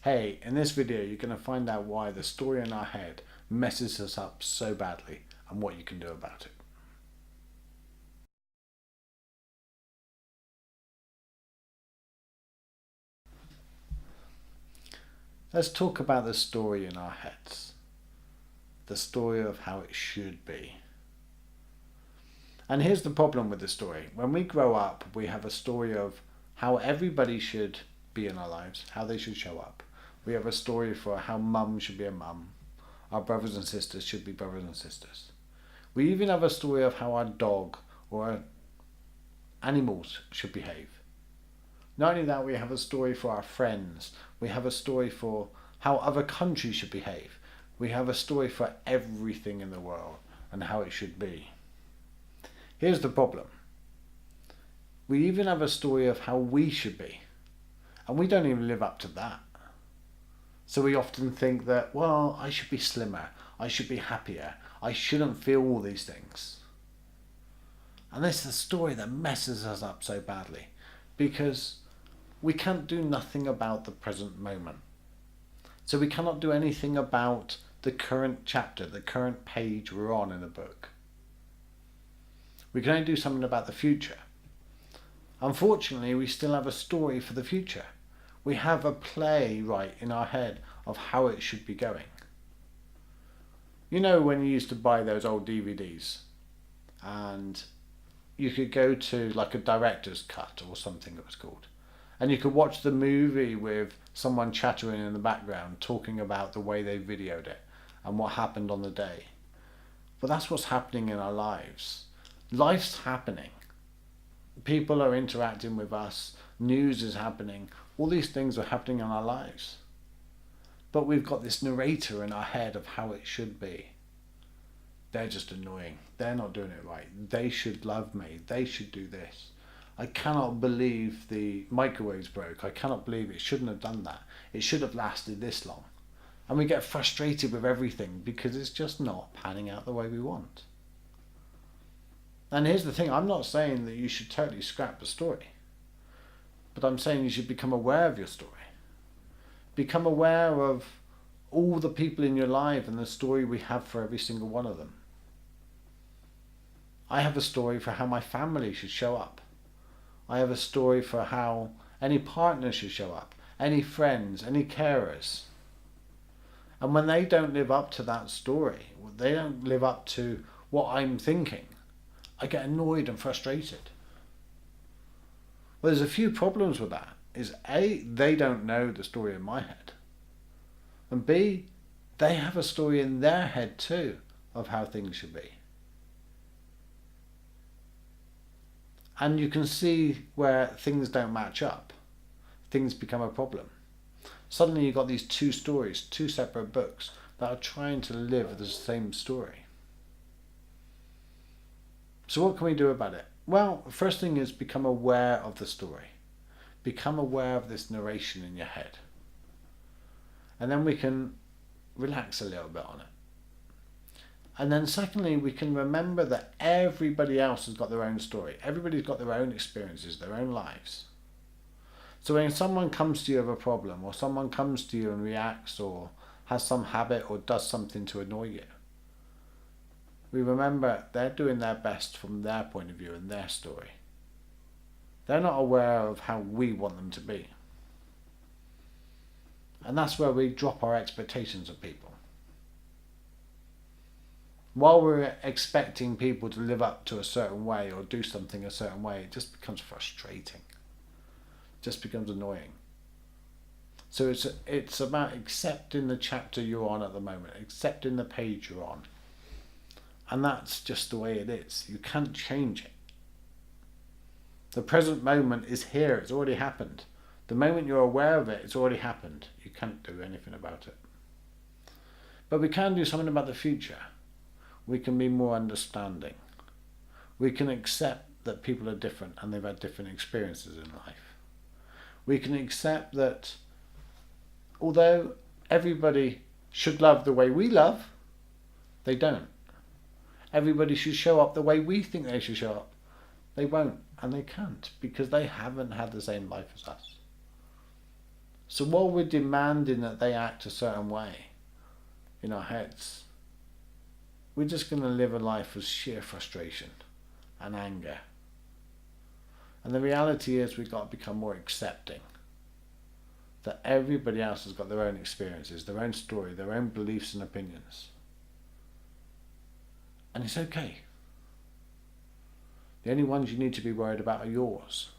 Hey, in this video you're going to find out why the story in our head messes us up so badly and what you can do about it. Let's talk about the story in our heads. The story of how it should be. And here's the problem with the story. When we grow up, we have a story of how everybody should be in our lives, how they should show up. We have a story for how mum should be a mum. Our brothers and sisters should be brothers and sisters. We even have a story of how our dog or our animals should behave. Not only that, we have a story for our friends. We have a story for how other countries should behave. We have a story for everything in the world and how it should be. Here's the problem. We even have a story of how we should be. And we don't even live up to that. So we often think that, well, I should be slimmer. I should be happier. I shouldn't feel all these things. And this is a story that messes us up so badly because we can't do nothing about the present moment. So we cannot do anything about the current chapter, the current page we're on in the book. We can only do something about the future. Unfortunately, we still have a story for the future. We have a play right in our head of how it should be going. You know when you used to buy those old DVDs and you could go to like a director's cut or something it was called, and you could watch the movie with someone chattering in the background talking about the way they videoed it and what happened on the day. But that's what's happening in our lives. Life's happening. People are interacting with us. News is happening. All these things are happening in our lives. But we've got this narrator in our head of how it should be. They're just annoying. They're not doing it right. They should love me. They should do this. I cannot believe the microwaves broke. I cannot believe it shouldn't have done that. It should have lasted this long. And we get frustrated with everything because it's just not panning out the way we want. And here's the thing. I'm not saying that you should totally scrap the story. But I'm saying you should become aware of your story. Become aware of all the people in your life and the story we have for every single one of them. I have a story for how my family should show up. I have a story for how any partner should show up, any friends, any carers. And when they don't live up to that story, they don't live up to what I'm thinking, I get annoyed and frustrated. Well, there's a few problems with that. Is A, they don't know the story in my head. And B, they have a story in their head too of how things should be. And you can see where things don't match up. Things become a problem. Suddenly you've got these two stories, two separate books that are trying to live the same story. So what can we do about it? Well, the first thing is become aware of the story. Become aware of this narration in your head. And then we can relax a little bit on it. And then secondly, we can remember that everybody else has got their own story. Everybody's got their own experiences, their own lives. So when someone comes to you with a problem, or someone comes to you and reacts, or has some habit, or does something to annoy you, we remember they're doing their best from their point of view and their story. They're not aware of how we want them to be. And that's where we drop our expectations of people. While we're expecting people to live up to a certain way or do something a certain way, it just becomes frustrating. It just becomes annoying. So it's about accepting the chapter you're on at the moment, accepting the page you're on. And that's just the way it is. You can't change it. The present moment is here. It's already happened. The moment you're aware of it, it's already happened. You can't do anything about it. But we can do something about the future. We can be more understanding. We can accept that people are different and they've had different experiences in life. We can accept that although everybody should love the way we love, they don't. Everybody should show up the way we think they should show up. They won't and they can't because they haven't had the same life as us. So while we're demanding that they act a certain way in our heads, we're just going to live a life of sheer frustration and anger. And the reality is we've got to become more accepting that everybody else has got their own experiences, their own story, their own beliefs and opinions. And it's okay. The only ones you need to be worried about are yours.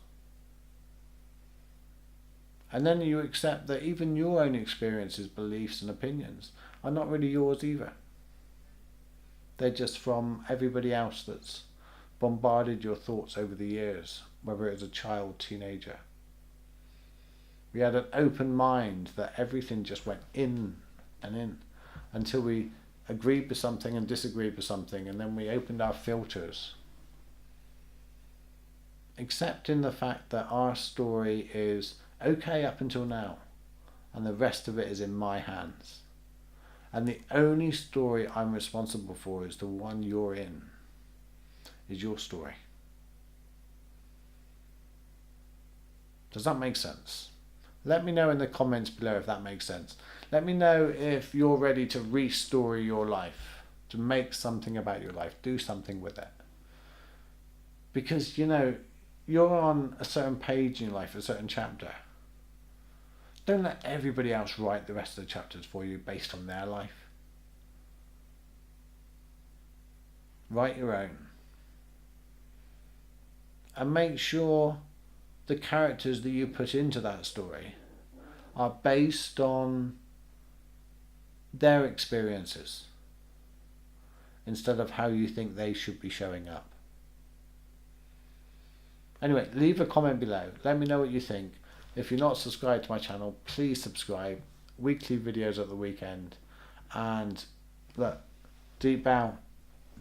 And then you accept that even your own experiences, beliefs and opinions are not really yours either. They're just from everybody else that's bombarded your thoughts over the years, whether it was a child, teenager. We had an open mind that everything just went in and in until we agreed with something and disagreed with something, and then we opened our filters. Accepting the fact that our story is okay up until now, and the rest of it is in my hands. And the only story I'm responsible for is the one you're in, is your story. Does that make sense? Let me know in the comments below if that makes sense. Let me know if you're ready to restory your life, to make something about your life, do something with it. Because, you're on a certain page in your life, a certain chapter. Don't let everybody else write the rest of the chapters for you based on their life. Write your own. And make sure the characters that you put into that story are based on their experiences instead of how you think they should be showing up. Anyway, leave a comment below. Let me know what you think. If you're not subscribed to my channel, please subscribe. Weekly videos at the weekend. And look, deep bow.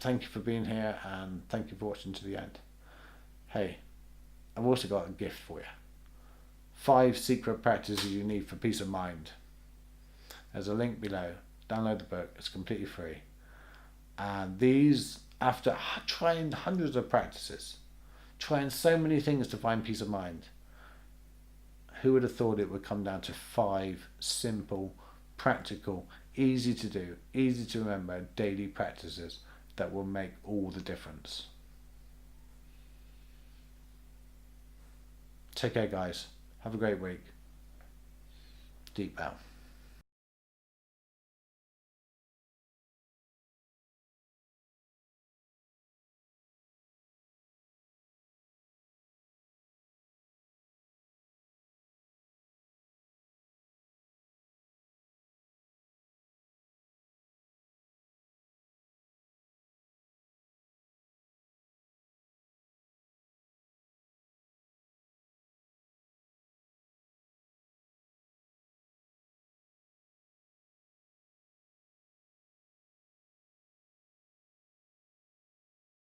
Thank you for being here and thank you for watching to the end. Hey, I've also got a gift for you. 5 secret practices you need for peace of mind. There's a link below. Download the book. It's completely free. And these, after trying hundreds of practices, trying so many things to find peace of mind, who would have thought it would come down to 5 simple, practical, easy to do, easy to remember daily practices that will make all the difference. Take care, guys. Have a great week. Deep bow.